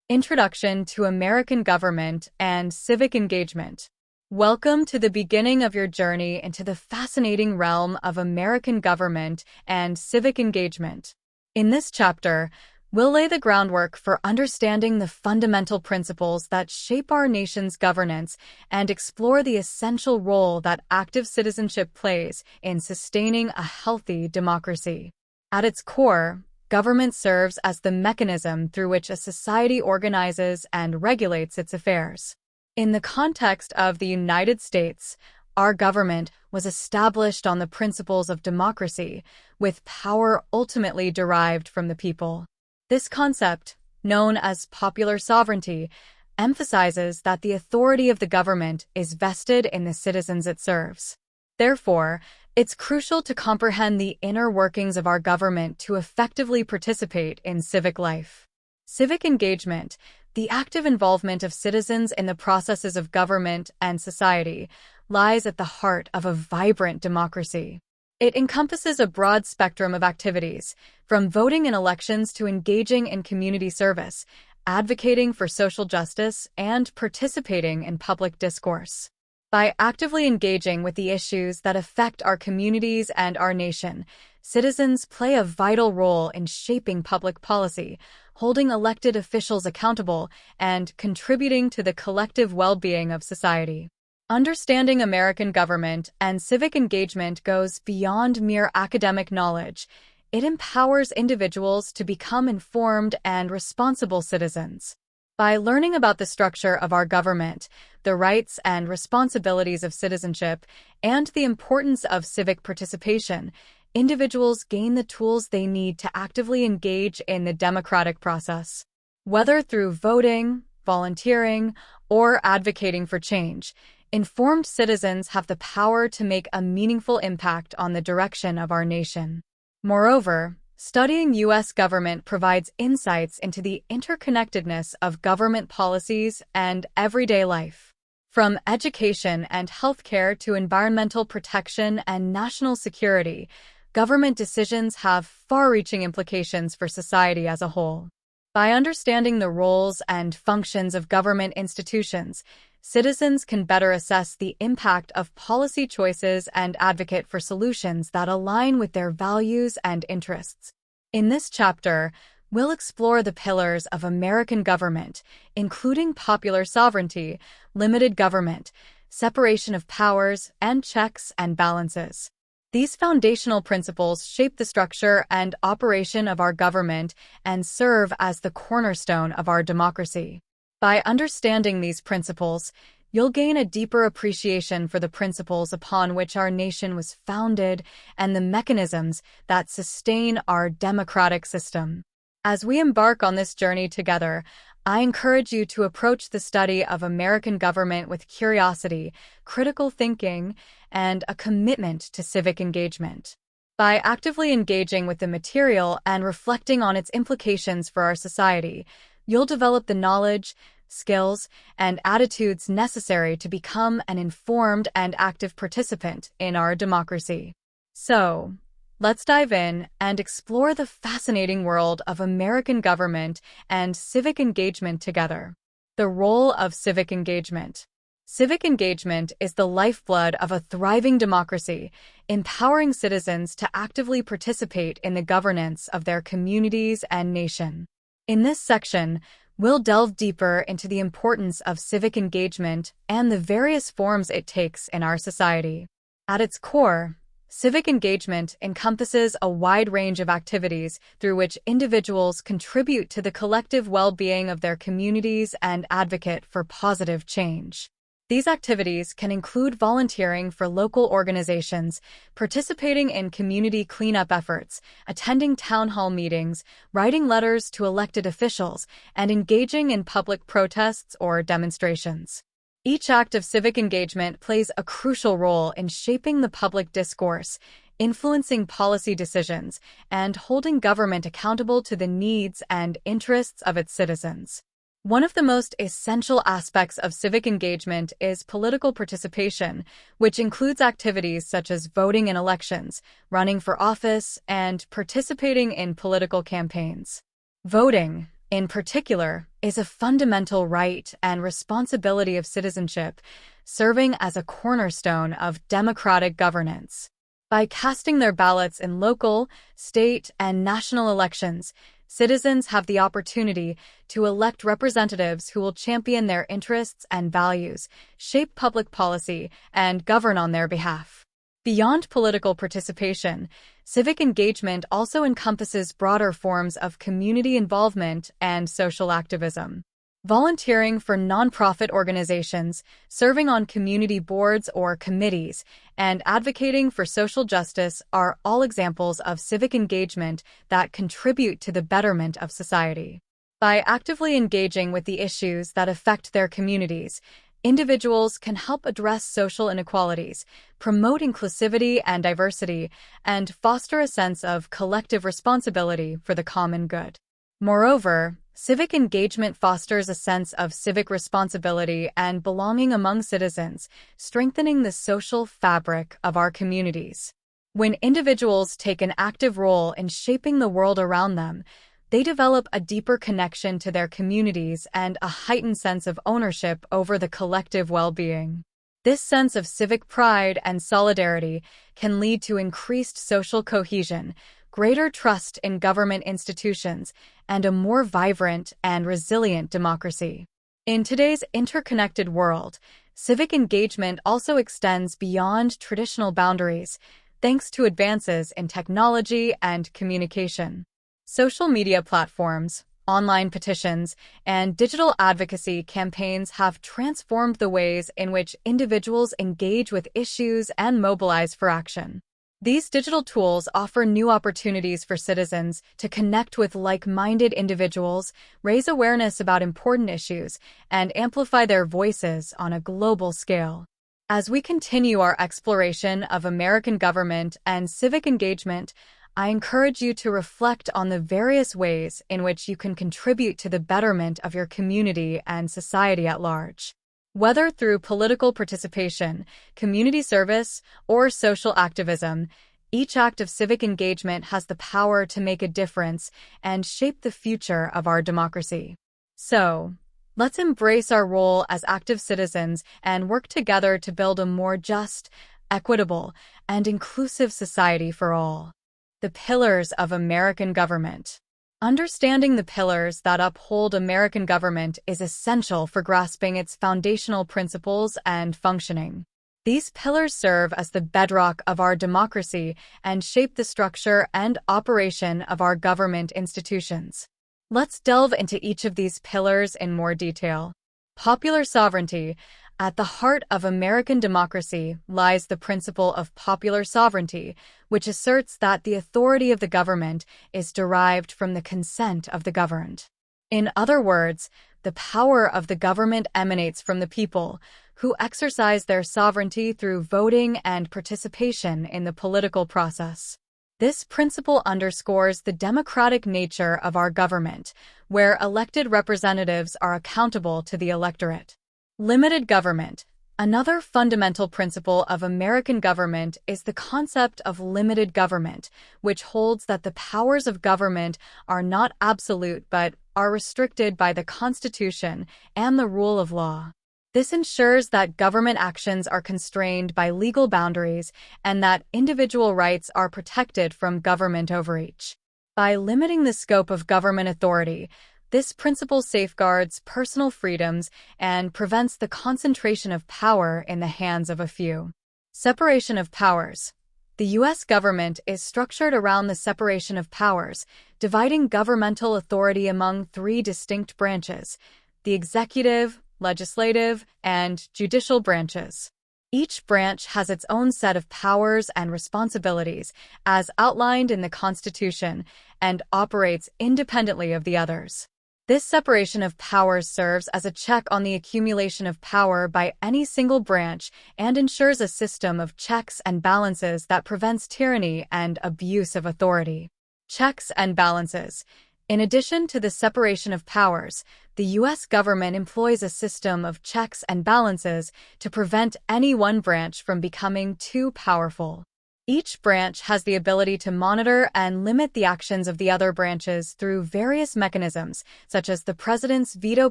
Introduction to American Government and Civic Engagement. Welcome to the beginning of your journey into the fascinating realm of American government and civic engagement. In this chapter, we'll lay the groundwork for understanding the fundamental principles that shape our nation's governance and explore the essential role that active citizenship plays in sustaining a healthy democracy. At its core, government serves as the mechanism through which a society organizes and regulates its affairs. In the context of the United States, our government was established on the principles of democracy, with power ultimately derived from the people. This concept, known as popular sovereignty, emphasizes that the authority of the government is vested in the citizens it serves. Therefore, it's crucial to comprehend the inner workings of our government to effectively participate in civic life. Civic engagement, the active involvement of citizens in the processes of government and society, lies at the heart of a vibrant democracy. It encompasses a broad spectrum of activities, from voting in elections to engaging in community service, advocating for social justice, and participating in public discourse. By actively engaging with the issues that affect our communities and our nation, citizens play a vital role in shaping public policy, holding elected officials accountable, and contributing to the collective well-being of society. Understanding American government and civic engagement goes beyond mere academic knowledge. It empowers individuals to become informed and responsible citizens. By learning about the structure of our government, the rights and responsibilities of citizenship, and the importance of civic participation, individuals gain the tools they need to actively engage in the democratic process. Whether through voting, volunteering, or advocating for change, informed citizens have the power to make a meaningful impact on the direction of our nation. Moreover, studying U.S. government provides insights into the interconnectedness of government policies and everyday life. From education and healthcare to environmental protection and national security, government decisions have far-reaching implications for society as a whole. By understanding the roles and functions of government institutions, citizens can better assess the impact of policy choices and advocate for solutions that align with their values and interests. In this chapter, we'll explore the pillars of American government, including popular sovereignty, limited government, separation of powers, and checks and balances. These foundational principles shape the structure and operation of our government and serve as the cornerstone of our democracy. By understanding these principles, you'll gain a deeper appreciation for the principles upon which our nation was founded and the mechanisms that sustain our democratic system. As we embark on this journey together, I encourage you to approach the study of American government with curiosity, critical thinking, and a commitment to civic engagement. By actively engaging with the material and reflecting on its implications for our society, you'll develop the knowledge, skills, and attitudes necessary to become an informed and active participant in our democracy. So, let's dive in and explore the fascinating world of American government and civic engagement together. The role of civic engagement. Civic engagement is the lifeblood of a thriving democracy, empowering citizens to actively participate in the governance of their communities and nation. In this section, we'll delve deeper into the importance of civic engagement and the various forms it takes in our society. At its core, civic engagement encompasses a wide range of activities through which individuals contribute to the collective well-being of their communities and advocate for positive change. These activities can include volunteering for local organizations, participating in community cleanup efforts, attending town hall meetings, writing letters to elected officials, and engaging in public protests or demonstrations. Each act of civic engagement plays a crucial role in shaping the public discourse, influencing policy decisions, and holding government accountable to the needs and interests of its citizens. One of the most essential aspects of civic engagement is political participation, which includes activities such as voting in elections, running for office, and participating in political campaigns. Voting, in particular, is a fundamental right and responsibility of citizenship, serving as a cornerstone of democratic governance. By casting their ballots in local, state, and national elections, citizens have the opportunity to elect representatives who will champion their interests and values, shape public policy, and govern on their behalf. Beyond political participation, civic engagement also encompasses broader forms of community involvement and social activism. Volunteering for nonprofit organizations, serving on community boards or committees, and advocating for social justice are all examples of civic engagement that contribute to the betterment of society. By actively engaging with the issues that affect their communities, individuals can help address social inequalities, promote inclusivity and diversity, and foster a sense of collective responsibility for the common good. Moreover, civic engagement fosters a sense of civic responsibility and belonging among citizens, strengthening the social fabric of our communities. When individuals take an active role in shaping the world around them, they develop a deeper connection to their communities and a heightened sense of ownership over the collective well-being. This sense of civic pride and solidarity can lead to increased social cohesion, greater trust in government institutions, and a more vibrant and resilient democracy. In today's interconnected world, civic engagement also extends beyond traditional boundaries, thanks to advances in technology and communication. Social media platforms, online petitions, and digital advocacy campaigns have transformed the ways in which individuals engage with issues and mobilize for action. These digital tools offer new opportunities for citizens to connect with like-minded individuals, raise awareness about important issues, and amplify their voices on a global scale. As we continue our exploration of American government and civic engagement, I encourage you to reflect on the various ways in which you can contribute to the betterment of your community and society at large. Whether through political participation, community service, or social activism, each act of civic engagement has the power to make a difference and shape the future of our democracy. So, let's embrace our role as active citizens and work together to build a more just, equitable, and inclusive society for all. The pillars of American government. Understanding the pillars that uphold American government is essential for grasping its foundational principles and functioning. These pillars serve as the bedrock of our democracy and shape the structure and operation of our government institutions. Let's delve into each of these pillars in more detail. Popular sovereignty. At the heart of American democracy lies the principle of popular sovereignty, which asserts that the authority of the government is derived from the consent of the governed. In other words, the power of the government emanates from the people, who exercise their sovereignty through voting and participation in the political process. This principle underscores the democratic nature of our government, where elected representatives are accountable to the electorate. Limited government. Another fundamental principle of American government is the concept of limited government, which holds that the powers of government are not absolute but are restricted by the Constitution and the rule of law. This ensures that government actions are constrained by legal boundaries and that individual rights are protected from government overreach. By limiting the scope of government authority, this principle safeguards personal freedoms and prevents the concentration of power in the hands of a few. Separation of powers. The U.S. government is structured around the separation of powers, dividing governmental authority among three distinct branches: the executive, legislative, and judicial branches. Each branch has its own set of powers and responsibilities, as outlined in the Constitution, and operates independently of the others. This separation of powers serves as a check on the accumulation of power by any single branch and ensures a system of checks and balances that prevents tyranny and abuse of authority. Checks and balances. In addition to the separation of powers, the U.S. government employs a system of checks and balances to prevent any one branch from becoming too powerful. Each branch has the ability to monitor and limit the actions of the other branches through various mechanisms, such as the president's veto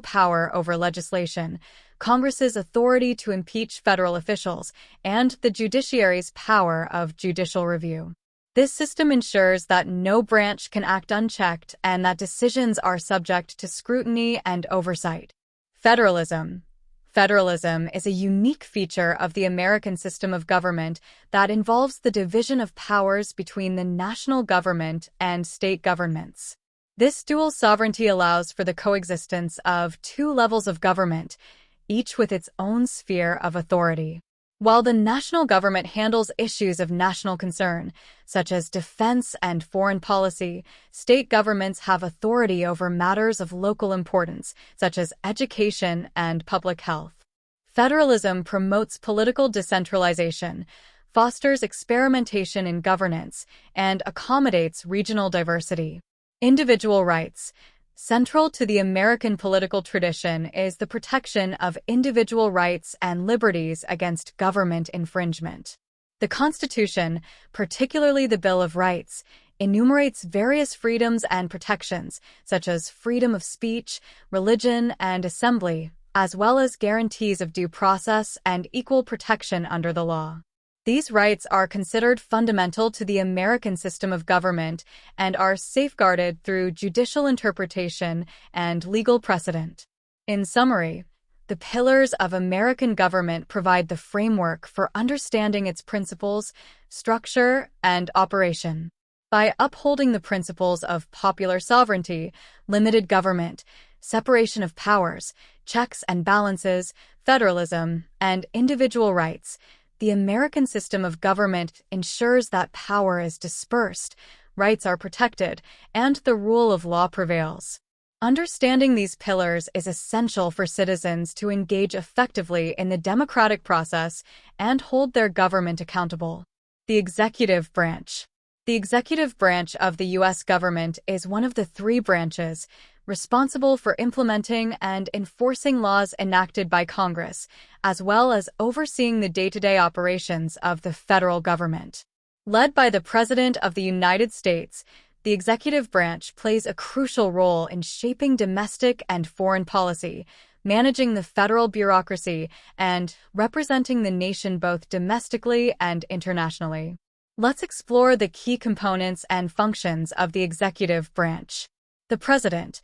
power over legislation, Congress's authority to impeach federal officials, and the judiciary's power of judicial review. This system ensures that no branch can act unchecked and that decisions are subject to scrutiny and oversight. Federalism. Federalism is a unique feature of the American system of government that involves the division of powers between the national government and state governments. This dual sovereignty allows for the coexistence of two levels of government, each with its own sphere of authority. While the national government handles issues of national concern, such as defense and foreign policy, state governments have authority over matters of local importance, such as education and public health. Federalism promotes political decentralization, fosters experimentation in governance, and accommodates regional diversity. Individual rights. Central to the American political tradition is the protection of individual rights and liberties against government infringement. The Constitution, particularly the Bill of Rights, enumerates various freedoms and protections, such as freedom of speech, religion, and assembly, as well as guarantees of due process and equal protection under the law. These rights are considered fundamental to the American system of government and are safeguarded through judicial interpretation and legal precedent. In summary, the pillars of American government provide the framework for understanding its principles, structure, and operation. By upholding the principles of popular sovereignty, limited government, separation of powers, checks and balances, federalism, and individual rights, the American system of government ensures that power is dispersed, rights are protected, and the rule of law prevails. Understanding these pillars is essential for citizens to engage effectively in the democratic process and hold their government accountable. The executive branch. The executive branch of the U.S. government is one of the three branches responsible for implementing and enforcing laws enacted by Congress, as well as overseeing the day-to-day operations of the federal government. Led by the President of the United States, the executive branch plays a crucial role in shaping domestic and foreign policy, managing the federal bureaucracy, and representing the nation both domestically and internationally. Let's explore the key components and functions of the executive branch. The President.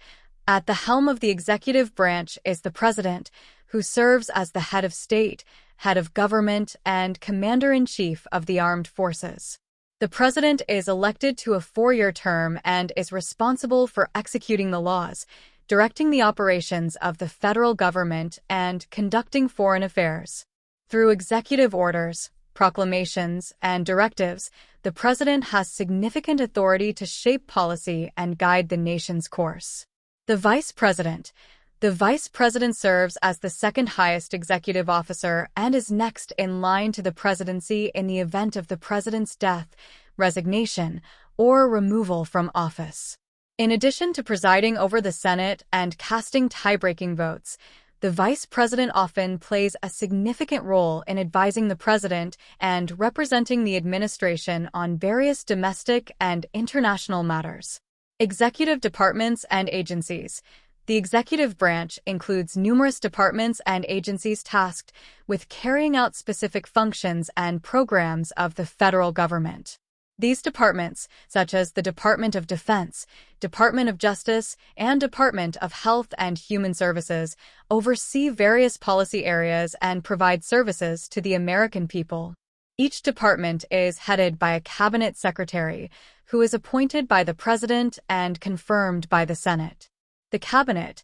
At the helm of the executive branch is the President, who serves as the head of state, head of government, and commander-in-chief of the armed forces. The President is elected to a 4-year term and is responsible for executing the laws, directing the operations of the federal government, and conducting foreign affairs. Through executive orders, proclamations, and directives, the President has significant authority to shape policy and guide the nation's course. The Vice President. The Vice President serves as the second highest executive officer and is next in line to the presidency in the event of the President's death, resignation, or removal from office. In addition to presiding over the Senate and casting tie-breaking votes, the Vice President often plays a significant role in advising the President and representing the administration on various domestic and international matters. Executive departments and agencies. The executive branch includes numerous departments and agencies tasked with carrying out specific functions and programs of the federal government. These departments, such as the Department of Defense, Department of Justice, and Department of Health and Human Services, oversee various policy areas and provide services to the American people. Each department is headed by a cabinet secretary, who is appointed by the President and confirmed by the Senate. The Cabinet.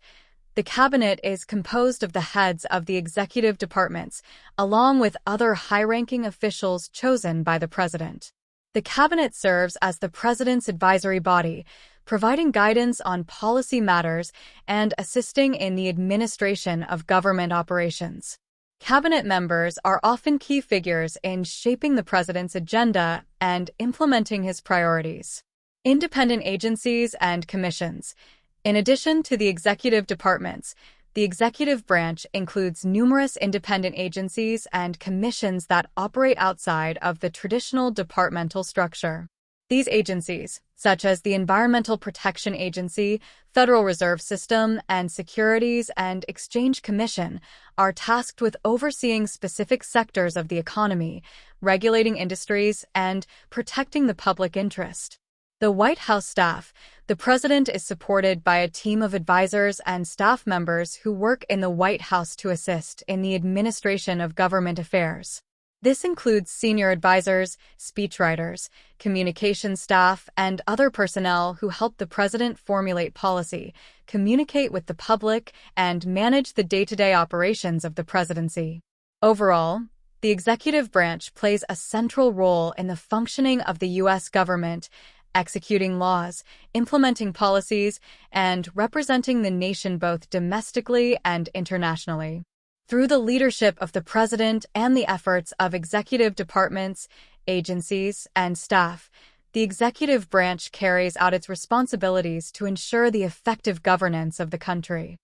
The Cabinet is composed of the heads of the executive departments, along with other high-ranking officials chosen by the President. The Cabinet serves as the President's advisory body, providing guidance on policy matters and assisting in the administration of government operations. Cabinet members are often key figures in shaping the President's agenda and implementing his priorities. Independent agencies and commissions. In addition to the executive departments, The executive branch includes numerous independent agencies and commissions that operate outside of the traditional departmental structure. These agencies, such as the Environmental Protection Agency, Federal Reserve System, and Securities and Exchange Commission, are tasked with overseeing specific sectors of the economy, regulating industries, and protecting the public interest. The White House staff. The president is supported by a team of advisors and staff members who work in the White House to assist in the administration of government affairs. This includes senior advisors, speechwriters, communication staff, and other personnel who help the president formulate policy, communicate with the public, and manage the day-to-day operations of the presidency. Overall, the executive branch plays a central role in the functioning of the U.S. government, executing laws, implementing policies, and representing the nation both domestically and internationally. Through the leadership of the president and the efforts of executive departments, agencies, and staff, the executive branch carries out its responsibilities to ensure the effective governance of the country.